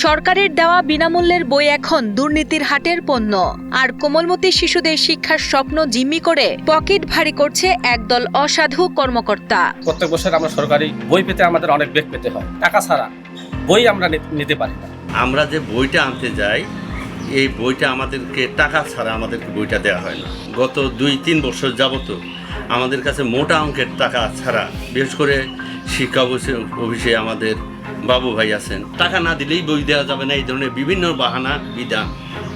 সরকারের দেওয়া বিনামূল্যের বই এখন দুর্নীতির হাটের পণ্য। আর কোমলমতি শিশুদের শিক্ষার স্বপ্ন জিম্মি করে পকেট ভারী করছে একদল অসাধু কর্মকর্তা। প্রত্যেক বছর আমরা সরকারি বই পেতে আমাদের অনেক বেগ পেতে হয়, টাকা ছাড়া বই আমরা নিতে পারি না। আমরা যে বইটা আনতে যাই, এই বইটা আমাদেরকে টাকা ছাড়া আমাদেরকে বইটা দেওয়া হয় না। গত 2-3 বছর যাবত আমাদের কাছে মোটা অঙ্কের টাকা ছাড়া, বিশেষ করে শিক্ষা অফিসে আমাদের বাবু ভাই আছেন, টাকা না দিলেই বই দেওয়া যাবে না, এই ধরনের বিভিন্ন বাহানা বিধান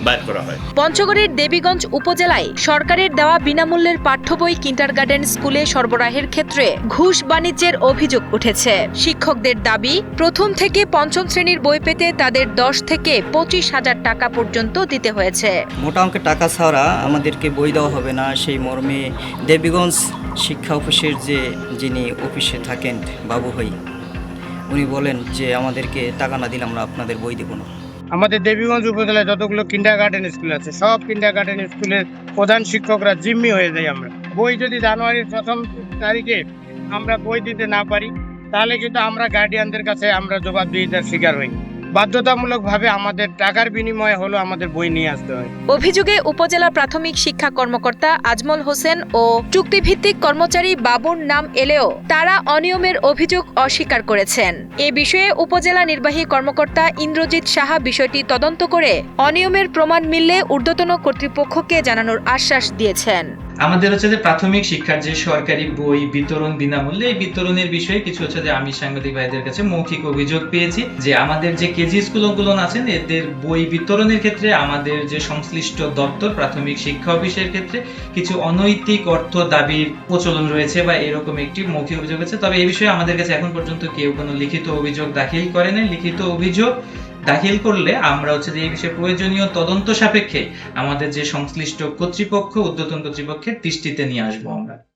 বাইর করা হয়। পঞ্চগড়ের দেবীগঞ্জ উপজেলায় সরকারের দেওয়া বিনামূল্যের পাঠ্য বই কিন্ডারগার্টেন স্কুলে সরবরাহের ক্ষেত্রে ঘুষ বাণিজ্যের অভিযোগ উঠেছে। শিক্ষকদের দাবি, প্রথম থেকে পঞ্চম শ্রেণীর বই পেতে তাদের 10 থেকে 25,000 টাকা পর্যন্ত দিতে হয়েছে। মোটা অঙ্কের টাকা ছাড়া আমাদেরকে বই দেওয়া হবে না, সেই মর্মে দেবীগঞ্জ শিক্ষা অফিসের যিনি অফিসে থাকেন বাবু ভাই, উনি বলেন যে আমাদেরকে টাকা না দিলে আমরা আপনাদের বই দেব না। আমাদের দেবীগঞ্জ উপজেলায় যতগুলো কিন্ডারগার্টেন স্কুল আছে, সব কিন্ডারগার্টেন স্কুলের প্রধান শিক্ষকরা জিম্মি হয়ে যায়। আমরা বই যদি জানুয়ারির 1ম তারিখে আমরা বই দিতে না পারি, তাহলে কিন্তু আমরা গার্ডিয়ানদের কাছে আমরা জবাবদিহিতার শিকার হই। বাধ্যতামূলকভাবে আমাদের টাকার বিনিময়ে হলো আমাদের বই নিয়ে আসতে হয়। অভিযোগে উপজেলা প্রাথমিক শিক্ষা কর্মকর্তা আজমল হোসেন ও চুক্তিভিত্তিক কর্মচারী বাবুর নাম এলেও তারা অনিয়মের অভিযোগ অস্বীকার করেছেন। এ বিষয়ে উপজেলা নির্বাহী কর্মকর্তা ইন্দ্রজিৎ সাহা বিষয়টি তদন্ত করে অনিয়মের প্রমাণ মিললে ঊর্ধ্বতন কর্তৃপক্ষকে জানানোর আশ্বাস দিয়েছেন। আমাদের যে প্রাথমিক শিক্ষার যে সরকারি বই বিতরণ বিনামূল্যে, এই বিতরণের বিষয়ে কিছু যে আমি সাংবাদিক ভাইদের কাছে মৌখিক অভিযোগ পেয়েছি যে আমাদের যে কেজি স্কুলগুলো আছেন, এদের বই বিতরণের ক্ষেত্রে আমাদের যে সংশ্লিষ্ট দপ্তর প্রাথমিক শিক্ষা অফিসের ক্ষেত্রে কিছু অনৈতিক অর্থ দাবির প্রচলন রয়েছে বা এরকম একটি মৌখিক অভিযোগ আছে। তবে এই বিষয়ে আমাদের কাছে এখন পর্যন্ত কেউ কোনো লিখিত অভিযোগ দাখিল করে নাই। লিখিত অভিযোগ দাখিল করলে আমরা যে এই বিষয়ে প্রয়োজনীয় তদন্ত সাপেক্ষে আমাদের যে সংশ্লিষ্ট কর্তৃপক্ষ, ঊর্ধ্বতন কর্তৃপক্ষের দৃষ্টিতে নিয়ে আসবো আমরা।